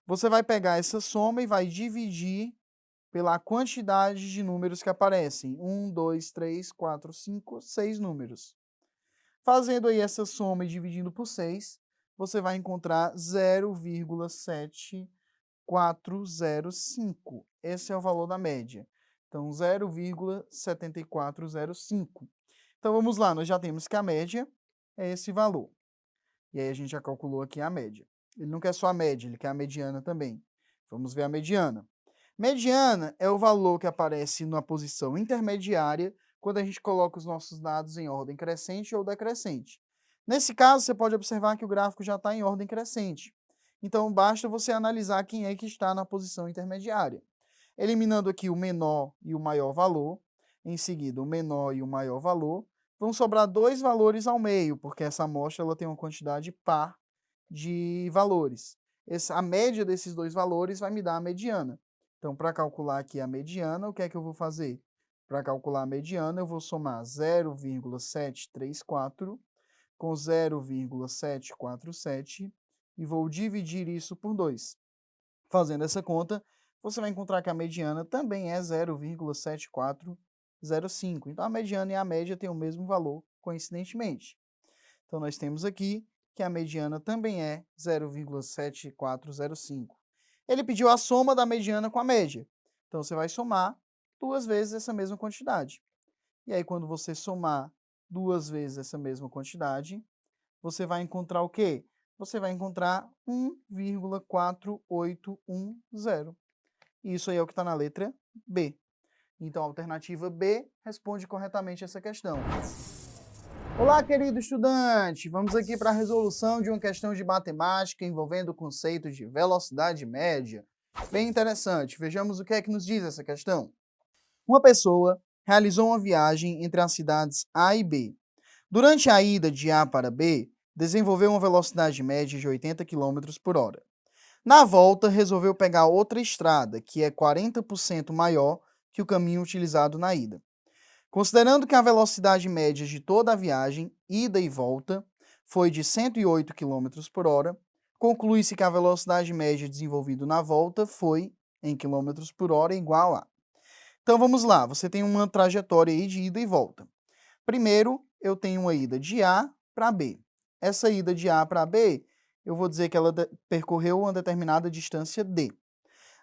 Você vai pegar essa soma e vai dividir pela quantidade de números que aparecem. 1, 2, 3, 4, 5, 6 números. Fazendo aí essa soma e dividindo por 6, você vai encontrar 0,7405. Esse é o valor da média. Então, 0,7405. Então, vamos lá, nós já temos que a média é esse valor. E aí a gente já calculou aqui a média. Ele não quer só a média, ele quer a mediana também. Vamos ver a mediana. Mediana é o valor que aparece na posição intermediária quando a gente coloca os nossos dados em ordem crescente ou decrescente. Nesse caso, você pode observar que o gráfico já está em ordem crescente. Então, basta você analisar quem é que está na posição intermediária. Eliminando aqui o menor e o maior valor, em seguida o menor e o maior valor, vão sobrar dois valores ao meio, porque essa amostra ela tem uma quantidade par de valores. A média desses dois valores vai me dar a mediana. Então, para calcular aqui a mediana, o que é que eu vou fazer? Para calcular a mediana, eu vou somar 0,734 com 0,747 e vou dividir isso por 2. Fazendo essa conta, você vai encontrar que a mediana também é 0,7405. Então, a mediana e a média têm o mesmo valor, coincidentemente. Então, nós temos aqui que a mediana também é 0,7405. Ele pediu a soma da mediana com a média. Então, você vai somar duas vezes essa mesma quantidade. E aí, quando você somar duas vezes essa mesma quantidade, você vai encontrar o quê? Você vai encontrar 1,4810. Isso aí é o que está na letra B. Então, a alternativa B responde corretamente essa questão. Olá, querido estudante! Vamos aqui para a resolução de uma questão de matemática envolvendo o conceito de velocidade média. Bem interessante. Vejamos o que é que nos diz essa questão. Uma pessoa realizou uma viagem entre as cidades A e B. Durante a ida de A para B, desenvolveu uma velocidade média de 80 km por hora. Na volta, resolveu pegar outra estrada, que é 40% maior que o caminho utilizado na ida. Considerando que a velocidade média de toda a viagem, ida e volta, foi de 108 km por hora, conclui-se que a velocidade média desenvolvida na volta foi, em km por hora, igual a... Então vamos lá, você tem uma trajetória aí de ida e volta. Primeiro, eu tenho uma ida de A para B. Essa ida de A para B, eu vou dizer que ela percorreu uma determinada distância D.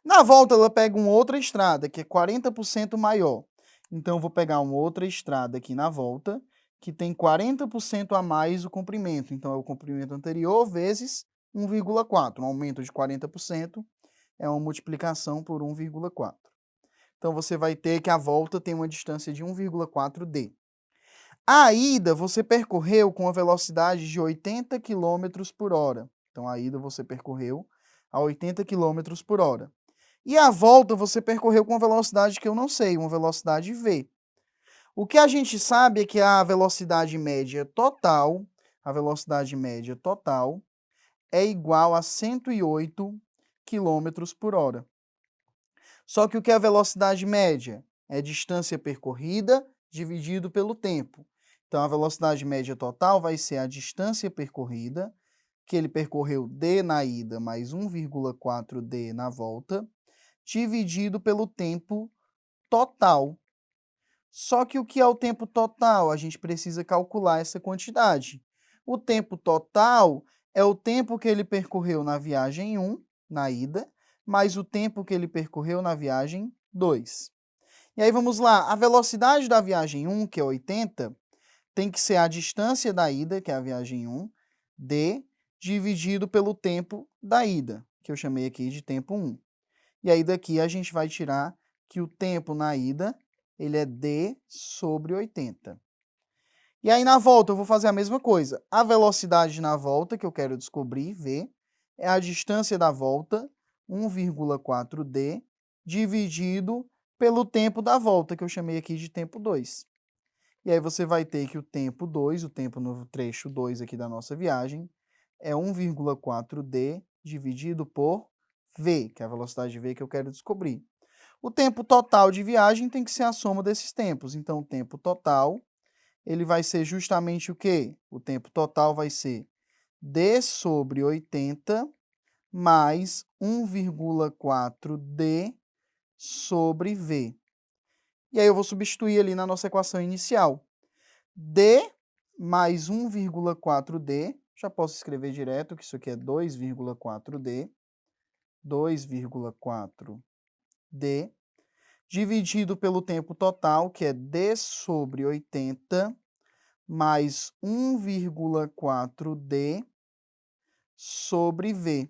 Na volta, ela pega uma outra estrada, que é 40% maior. Então, eu vou pegar uma outra estrada aqui na volta, que tem 40% a mais o comprimento. Então, é o comprimento anterior vezes 1,4. Um aumento de 40% é uma multiplicação por 1,4. Então, você vai ter que a volta tem uma distância de 1,4D. A ida você percorreu com a velocidade de 80 km por hora. Então, a ida você percorreu a 80 km por hora. E a volta você percorreu com uma velocidade que eu não sei, uma velocidade V. O que a gente sabe é que a velocidade média total é igual a 108 km por hora. Só que o que é a velocidade média? É distância percorrida dividido pelo tempo. Então, a velocidade média total vai ser a distância percorrida, que ele percorreu D na ida mais 1,4D na volta, dividido pelo tempo total. Só que o que é o tempo total? A gente precisa calcular essa quantidade. O tempo total é o tempo que ele percorreu na viagem 1, na ida, mais o tempo que ele percorreu na viagem 2. E aí vamos lá, a velocidade da viagem 1, que é 80, tem que ser a distância da ida, que é a viagem 1, d, dividido pelo tempo da ida, que eu chamei aqui de tempo 1. E aí daqui a gente vai tirar que o tempo na ida, ele é d sobre 80. E aí na volta eu vou fazer a mesma coisa. A velocidade na volta, que eu quero descobrir, v, é a distância da volta, 1,4d, dividido pelo tempo da volta, que eu chamei aqui de tempo 2. E aí você vai ter que o tempo 2, o tempo no trecho 2 aqui da nossa viagem, é 1,4d dividido por v, que é a velocidade de v que eu quero descobrir. O tempo total de viagem tem que ser a soma desses tempos. Então, o tempo total, ele vai ser justamente o quê? O tempo total vai ser d sobre 80 mais 1,4d sobre v. E aí eu vou substituir ali na nossa equação inicial. d mais 1,4d, já posso escrever direto que isso aqui é 2,4d, 2,4d, dividido pelo tempo total, que é d sobre 80, mais 1,4d sobre v.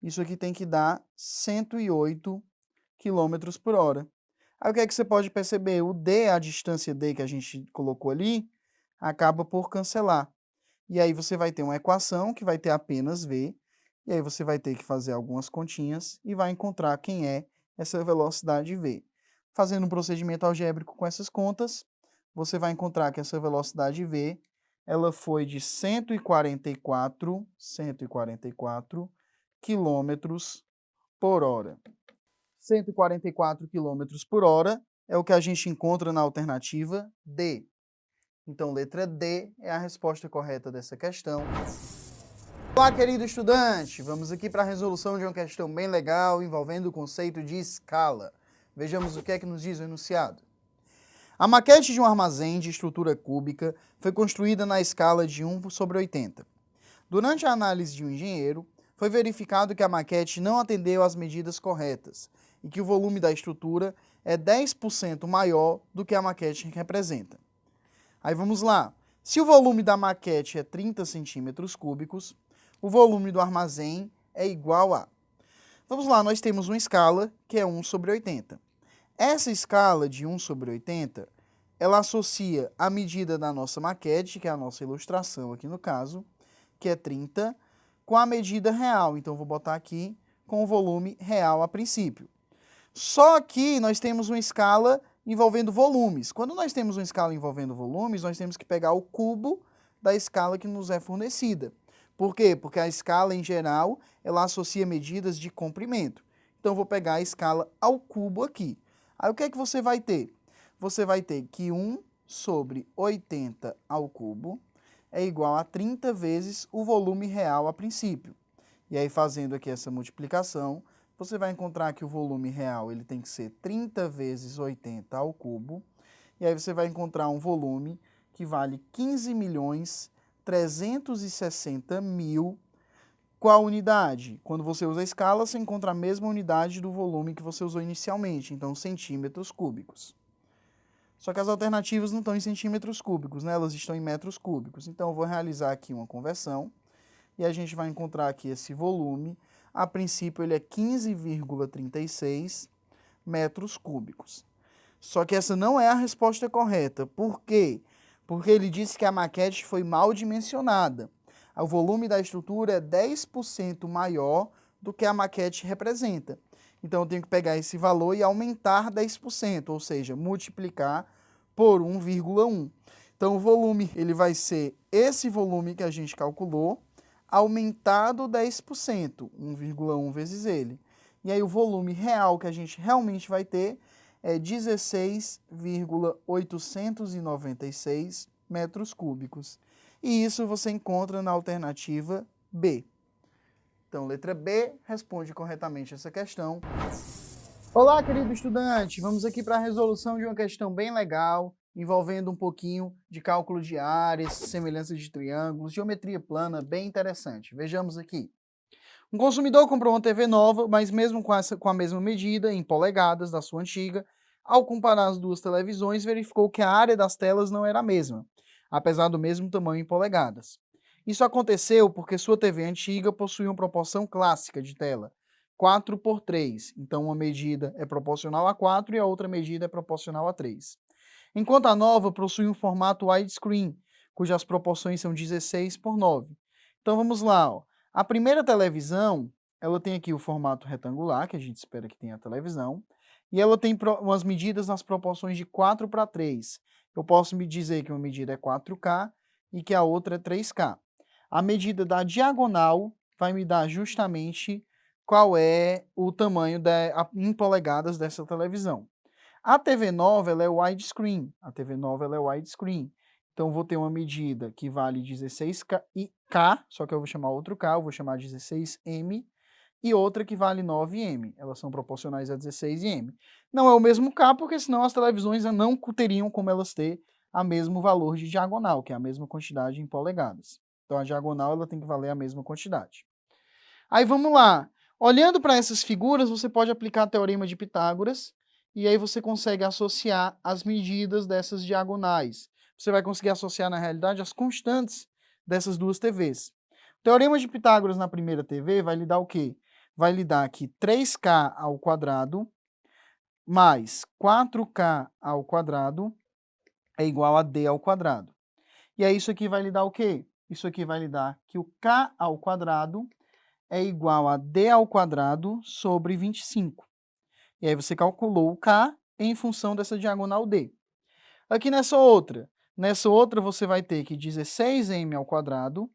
Isso aqui tem que dar 108 km por hora. Aí o que é que você pode perceber? O d, a distância d que a gente colocou ali, acaba por cancelar. E aí você vai ter uma equação que vai ter apenas v, e aí você vai ter que fazer algumas continhas e vai encontrar quem é essa velocidade v. Fazendo um procedimento algébrico com essas contas, você vai encontrar que essa velocidade v, ela foi de 144 quilômetros por hora. 144 km por hora é o que a gente encontra na alternativa D. Então, letra D é a resposta correta dessa questão. Olá, querido estudante! Vamos aqui para a resolução de uma questão bem legal envolvendo o conceito de escala. Vejamos o que é que nos diz o enunciado. A maquete de um armazém de estrutura cúbica foi construída na escala de 1 sobre 80. Durante a análise de um engenheiro, foi verificado que a maquete não atendeu às medidas corretas e que o volume da estrutura é 10% maior do que a maquete representa. Aí vamos lá. Se o volume da maquete é 30 centímetros cúbicos, o volume do armazém é igual a... Vamos lá, nós temos uma escala que é 1 sobre 80. Essa escala de 1 sobre 80, ela associa a medida da nossa maquete, que é a nossa ilustração aqui no caso, que é 30, com a medida real. Então, vou botar aqui com o volume real a princípio. Só que nós temos uma escala envolvendo volumes. Quando nós temos uma escala envolvendo volumes, nós temos que pegar o cubo da escala que nos é fornecida. Por quê? Porque a escala, em geral, ela associa medidas de comprimento. Então, eu vou pegar a escala ao cubo aqui. Aí, o que é que você vai ter? Você vai ter que 1 sobre 80 ao cubo é igual a 30 vezes o volume real a princípio. E aí, fazendo aqui essa multiplicação, você vai encontrar que o volume real ele tem que ser 30 vezes 80 ao cubo. E aí você vai encontrar um volume que vale 15.360.000. Qual unidade? Quando você usa a escala, você encontra a mesma unidade do volume que você usou inicialmente, então centímetros cúbicos. Só que as alternativas não estão em centímetros cúbicos, né? Elas estão em metros cúbicos. Então, eu vou realizar aqui uma conversão e a gente vai encontrar aqui esse volume. A princípio, ele é 15,36 metros cúbicos. Só que essa não é a resposta correta. Por quê? Porque ele disse que a maquete foi mal dimensionada. O volume da estrutura é 10% maior do que a maquete representa. Então, eu tenho que pegar esse valor e aumentar 10%, ou seja, multiplicar por 1,1. Então, o volume ele vai ser esse volume que a gente calculou, aumentado 10%, 1,1 vezes ele. E aí, o volume real que a gente realmente vai ter é 16,896 metros cúbicos. E isso você encontra na alternativa B. Então, letra B responde corretamente essa questão. Olá, querido estudante! Vamos aqui para a resolução de uma questão bem legal, envolvendo um pouquinho de cálculo de áreas, semelhanças de triângulos, geometria plana, bem interessante. Vejamos aqui. Um consumidor comprou uma TV nova, mas mesmo com a mesma medida, em polegadas, da sua antiga, ao comparar as duas televisões, verificou que a área das telas não era a mesma, apesar do mesmo tamanho em polegadas. Isso aconteceu porque sua TV antiga possuía uma proporção clássica de tela, 4:3. Então, uma medida é proporcional a 4 e a outra medida é proporcional a 3. Enquanto a nova possui um formato widescreen, cujas proporções são 16:9. Então, vamos lá. Ó. A primeira televisão, ela tem aqui o formato retangular, que a gente espera que tenha a televisão, e ela tem umas medidas nas proporções de 4:3. Eu posso me dizer que uma medida é 4K e que a outra é 3K. A medida da diagonal vai me dar justamente qual é o tamanho em polegadas dessa televisão. A TV nova ela é widescreen. A TV nova ela é widescreen. Então, vou ter uma medida que vale 16K, só que eu vou chamar outro K, eu vou chamar 16M, e outra que vale 9M. Elas são proporcionais a 16 e M. Não é o mesmo K, porque senão as televisões não teriam como elas ter o mesmo valor de diagonal, que é a mesma quantidade em polegadas. Então, a diagonal ela tem que valer a mesma quantidade. Aí, vamos lá. Olhando para essas figuras, você pode aplicar o teorema de Pitágoras, e aí você consegue associar as medidas dessas diagonais. Você vai conseguir associar, na realidade, as constantes dessas duas TVs. O teorema de Pitágoras na primeira TV vai lhe dar o quê? Vai lhe dar que 3K ao quadrado mais 4K ao quadrado é igual a D ao quadrado. E aí isso aqui vai lhe dar o quê? Isso aqui vai lhe dar que o K ao quadrado é igual a D ao quadrado sobre 25. E aí você calculou o K em função dessa diagonal D. Aqui nessa outra você vai ter que 16M ao quadrado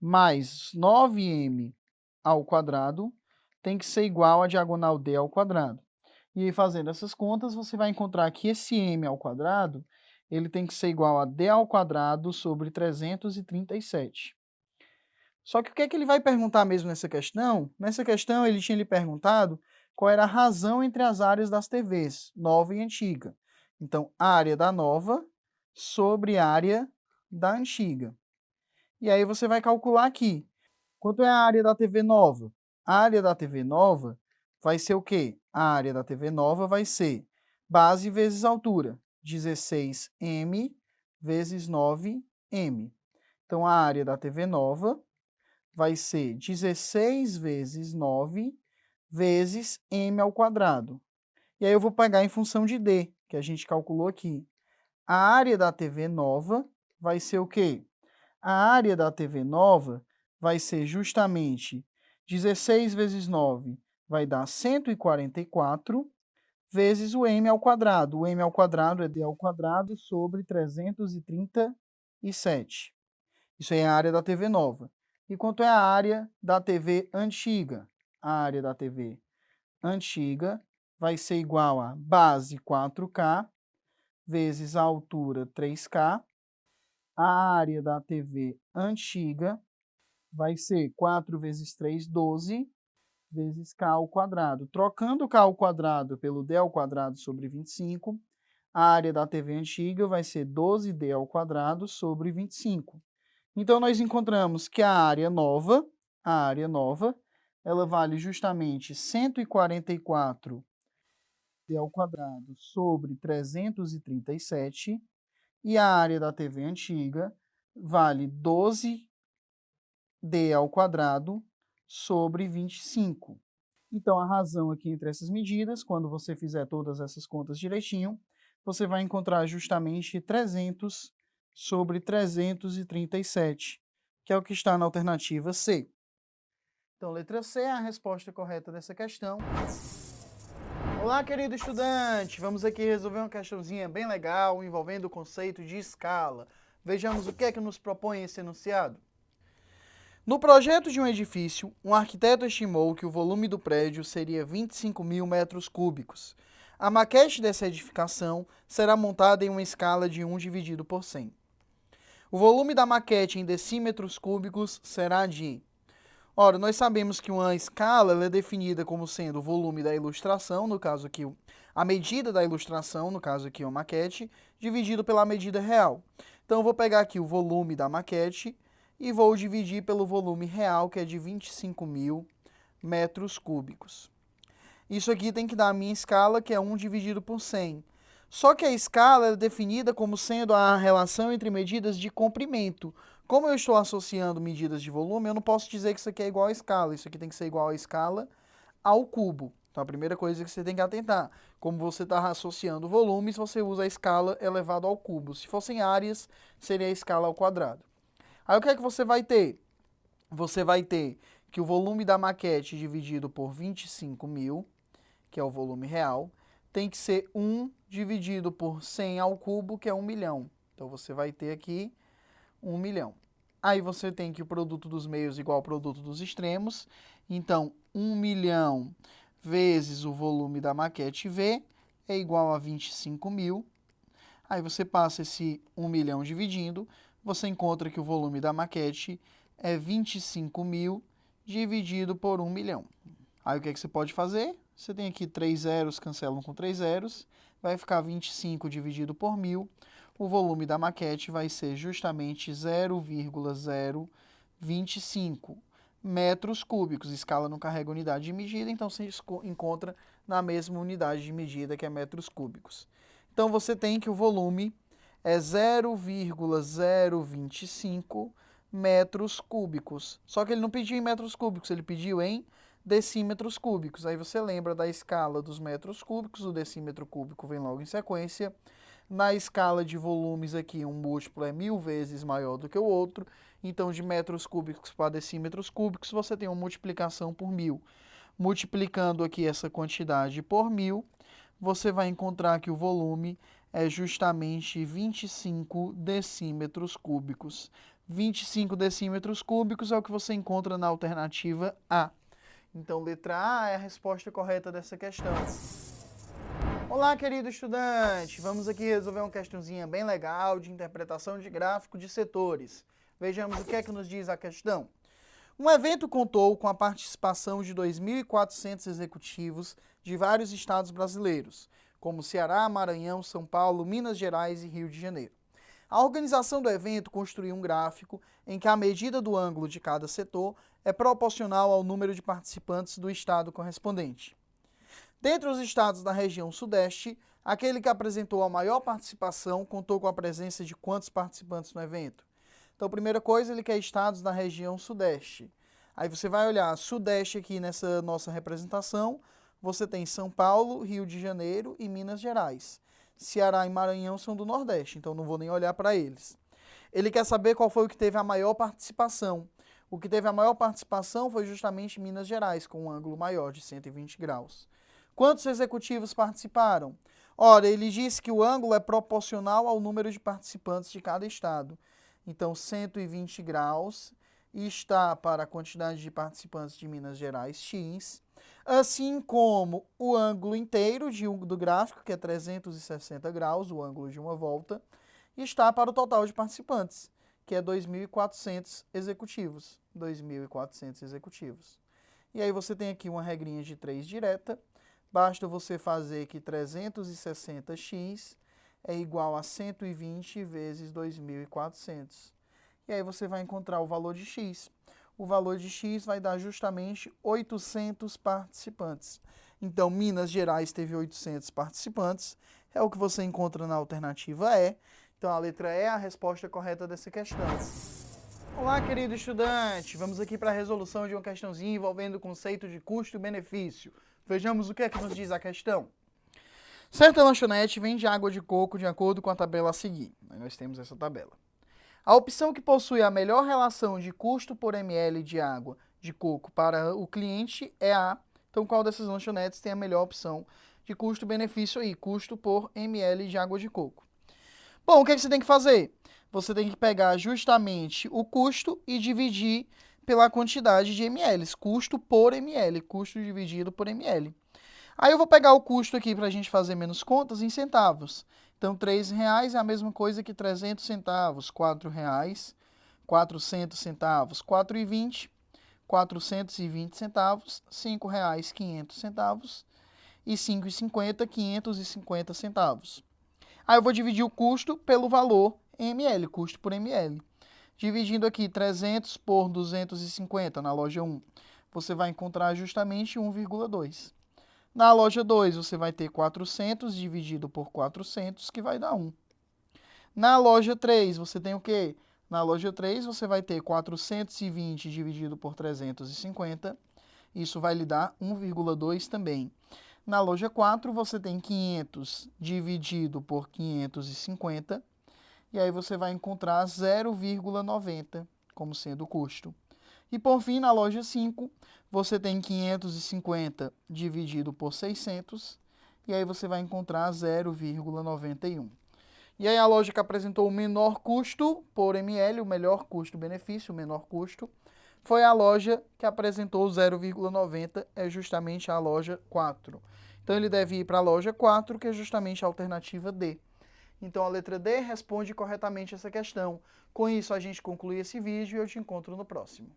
mais 9M ao quadrado tem que ser igual a diagonal D ao quadrado. E aí, fazendo essas contas, você vai encontrar que esse M ao quadrado ele tem que ser igual a D ao quadrado sobre 337. Só que o que é que ele vai perguntar mesmo nessa questão? Nessa questão, ele tinha lhe perguntado qual era a razão entre as áreas das TVs, nova e antiga. Então, área da nova sobre área da antiga. E aí você vai calcular aqui. Quanto é a área da TV nova? A área da TV nova vai ser o quê? A área da TV nova vai ser base vezes altura. 16M vezes 9M. Então, a área da TV nova vai ser 16 vezes 9 vezes M ao quadrado. E aí eu vou pegar em função de D, que a gente calculou aqui. A área da TV nova vai ser o quê? A área da TV nova vai ser justamente 16 vezes 9 vai dar 144 vezes o M ao quadrado. O M ao quadrado é D ao quadrado sobre 337. Isso aí é a área da TV nova. E quanto é a área da TV antiga? A área da TV antiga vai ser igual a base 4K vezes a altura 3K. A área da TV antiga vai ser 4 vezes 3, 12, vezes K ao quadrado. Trocando K ao quadrado pelo D ao quadrado sobre 25, a área da TV antiga vai ser 12D ao quadrado sobre 25. Então, nós encontramos que a área nova, ela vale justamente 144 D ao quadrado sobre 337, e a área da TV antiga vale 12D ao quadrado sobre 25. Então, a razão aqui entre essas medidas, quando você fizer todas essas contas direitinho, você vai encontrar justamente 300 sobre 337, que é o que está na alternativa C. Então, letra C é a resposta correta dessa questão. Olá, querido estudante! Vamos aqui resolver uma questãozinha bem legal envolvendo o conceito de escala. Vejamos o que é que nos propõe esse enunciado. No projeto de um edifício, um arquiteto estimou que o volume do prédio seria 25.000 metros cúbicos. A maquete dessa edificação será montada em uma escala de 1 dividido por 100. O volume da maquete em decímetros cúbicos será de... Ora, nós sabemos que uma escala ela é definida como sendo o volume da ilustração, no caso aqui a medida da ilustração, no caso aqui uma maquete, dividido pela medida real. Então eu vou pegar aqui o volume da maquete e vou dividir pelo volume real, que é de 25.000 metros cúbicos. Isso aqui tem que dar a minha escala, que é 1 dividido por 100. Só que a escala é definida como sendo a relação entre medidas de comprimento. Como eu estou associando medidas de volume, eu não posso dizer que isso aqui é igual à escala. Isso aqui tem que ser igual à escala ao cubo. Então, a primeira coisa que você tem que atentar, como você está associando volumes, você usa a escala elevado ao cubo. Se fossem áreas, seria a escala ao quadrado. Aí, o que é que você vai ter? Você vai ter que o volume da maquete dividido por 25.000, que é o volume real, tem que ser 1 dividido por 100 ao cubo, que é 1 milhão. Então, você vai ter aqui 1 milhão. Aí, você tem que o produto dos meios igual ao produto dos extremos. Então, 1 milhão vezes o volume da maquete V é igual a 25.000. Aí, você passa esse 1 milhão dividindo, você encontra que o volume da maquete é 25.000 dividido por 1 milhão. Aí, o que é que você pode fazer? Você tem aqui 3 zeros, cancelam com 3 zeros, vai ficar 25 dividido por 1.000. O volume da maquete vai ser justamente 0,025 metros cúbicos. Escala não carrega unidade de medida, então você encontra na mesma unidade de medida, que é metros cúbicos. Então, você tem que o volume é 0,025 metros cúbicos. Só que ele não pediu em metros cúbicos, ele pediu em decímetros cúbicos. Aí você lembra da escala dos metros cúbicos, o decímetro cúbico vem logo em sequência. Na escala de volumes aqui, um múltiplo é 1000 vezes maior do que o outro. Então, de metros cúbicos para decímetros cúbicos, você tem uma multiplicação por 1000. Multiplicando aqui essa quantidade por 1000, você vai encontrar que o volume é justamente 25 decímetros cúbicos. 25 decímetros cúbicos é o que você encontra na alternativa A. Então, letra A é a resposta correta dessa questão. Olá, querido estudante! Vamos aqui resolver uma questãozinha bem legal de interpretação de gráfico de setores. Vejamos o que é que nos diz a questão. Um evento contou com a participação de 2.400 executivos de vários estados brasileiros, como Ceará, Maranhão, São Paulo, Minas Gerais e Rio de Janeiro. A organização do evento construiu um gráfico em que a medida do ângulo de cada setor é proporcional ao número de participantes do estado correspondente. Dentre os estados da região sudeste, aquele que apresentou a maior participação contou com a presença de quantos participantes no evento? Então, primeira coisa, ele quer estados da região sudeste. Aí você vai olhar sudeste aqui nessa nossa representação, você tem São Paulo, Rio de Janeiro e Minas Gerais. Ceará e Maranhão são do Nordeste, então não vou nem olhar para eles. Ele quer saber qual foi o que teve a maior participação. O que teve a maior participação foi justamente Minas Gerais, com um ângulo maior de 120 graus. Quantos executivos participaram? Ora, ele disse que o ângulo é proporcional ao número de participantes de cada estado. Então, 120 graus está para a quantidade de participantes de Minas Gerais, x, assim como o ângulo inteiro do gráfico, que é 360 graus, o ângulo de uma volta, está para o total de participantes, que é 2.400 executivos. 2.400 executivos. E aí você tem aqui uma regrinha de 3 direta. Basta você fazer que 360x é igual a 120 vezes 2.400. E aí você vai encontrar o valor de x. O valor de x vai dar justamente 800 participantes. Então, Minas Gerais teve 800 participantes. É o que você encontra na alternativa E. Então, a letra E é a resposta correta dessa questão. Olá, querido estudante! Vamos aqui para a resolução de uma questãozinha envolvendo o conceito de custo e benefício. Vejamos o que é que nos diz a questão. Certa lanchonete vende água de coco de acordo com a tabela a seguir. Nós temos essa tabela. A opção que possui a melhor relação de custo por ml de água de coco para o cliente é a... Então, qual dessas lanchonetes tem a melhor opção de custo-benefício aí? Custo por ml de água de coco. Bom, o que é que você tem que fazer? Você tem que pegar justamente o custo e dividir pela quantidade de ml. Custo por ml. Custo dividido por ml. Aí eu vou pegar o custo aqui para a gente fazer menos contas em centavos. Então, R$3 é a mesma coisa que 300 centavos. R$4, 400 centavos. 4,20, 420 centavos. R$5, 500 centavos. E 5,50, 550 centavos. Aí eu vou dividir o custo pelo valor ml, custo por ml. Dividindo aqui 300 por 250 na loja 1, você vai encontrar justamente 1,2. Na loja 2, você vai ter 400 dividido por 400, que vai dar 1. Na loja 3, você tem o quê? Na loja 3, você vai ter 420 dividido por 350, isso vai lhe dar 1,2 também. Na loja 4, você tem 500 dividido por 550, e aí você vai encontrar 0,90 como sendo o custo. E por fim, na loja 5, você tem 550 dividido por 600, e aí você vai encontrar 0,91. E aí a loja que apresentou o menor custo por ml, o melhor custo-benefício, o menor custo, foi a loja que apresentou 0,90, é justamente a loja 4. Então ele deve ir para a loja 4, que é justamente a alternativa D. Então a letra D responde corretamente essa questão. Com isso a gente conclui esse vídeo e eu te encontro no próximo.